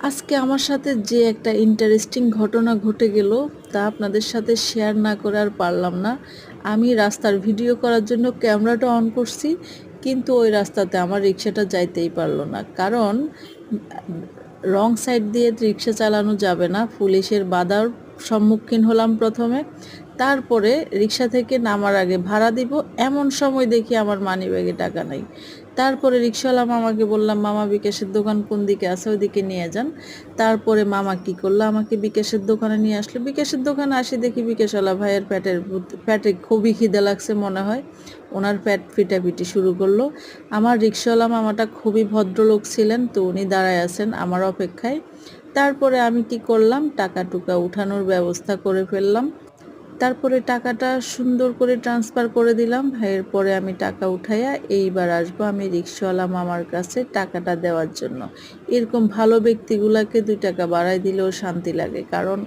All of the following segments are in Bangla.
আজকে আমার সাথে যে একটা ইন্টারেস্টিং ঘটনা ঘটে গেল তা আপনাদের সাথে শেয়ার না করে আর পারলাম না। আমি রাস্তার ভিডিও করার জন্য ক্যামেরাটা অন করছি, কিন্তু ওই রাস্তাতে আমার রিক্সাটা যাইতেই পারলো না। কারণ রং সাইড দিয়ে রিক্সা চালানো যাবে না, পুলিশের বাধার সম্মুখীন হলাম প্রথমে। তারপরে রিক্সা থেকে নামার আগে ভাড়া দিব, এমন সময় দেখি আমার মানিব্যাগে টাকা নাই। তারপরে রিক্সাওয়ালা মামাকে বললাম, মামা বিকাশের দোকান কোন দিকে আছে, ওইদিকে নিয়ে যান। তারপরে মামা কি করলো, আমাকে বিকাশের দোকানে নিয়ে আসলো। বিকাশের দোকানে আসি, দেখি বিকাশওয়ালা ভাইয়ের পেটে খুবই খিদে লাগছে মনে হয়, ওনার পেট ফিটাফিটি শুরু করলো। আমার রিক্সাওয়ালা মামাটা খুবই ভদ্রলোক ছিলেন, তো উনি দাঁড়ায় আছেন আমার অপেক্ষায়। তারপরে আমি কি করলাম, টাকা টুকা উঠানোর ব্যবস্থা করে ফেললাম। তারপরে টাকাটা সুন্দর করে ট্রান্সফার করে দিলাম। এরপরে আমি টাকা উঠাইয়া এইবার আসবো আমি রিক্সাওয়ালা মামার কাছে টাকাটা দেওয়ার জন্য। এরকম ভালো ব্যক্তিগুলাকে 2 টাকা বাড়াই দিলেও শান্তি লাগে। কারণ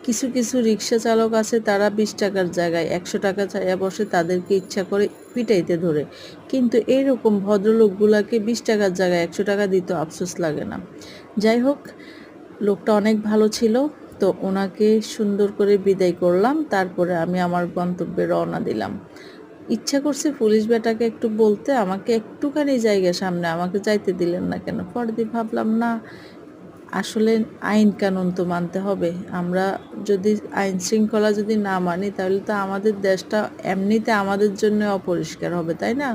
কিছু কিছু রিক্সা চালক আছে, তারা 20 টাকার জায়গায় 100 টাকা চাইয়া বসে, তাদেরকে ইচ্ছা করে পিটাইতে ধরে। কিন্তু এইরকম ভদ্রলোকগুলাকে 20 টাকার জায়গায় 100 টাকা দিতে আফসোস লাগে না। যাই হোক, লোকটা অনেক ভালো ছিল, তো ওনাকে সুন্দর করে বিদায় করলাম। তারপরে আমি আমার গন্তব্যে রওনা দিলাম। ইচ্ছা করছে পুলিশ বেটাকে একটু বলতে, আমাকে একটুখানি জায়গা সামনে আমাকে যাইতে দিলেন না কেন। পরদিন ভাবলাম, না, আসলে আইন কানুন তো মানতে হবে। আমরা যদি আইন শৃঙ্খলা যদি না মানি, তাহলে তো আমাদের দেশটা এমনিতে আমাদের জন্য অপরিষ্কার হবে, তাই না?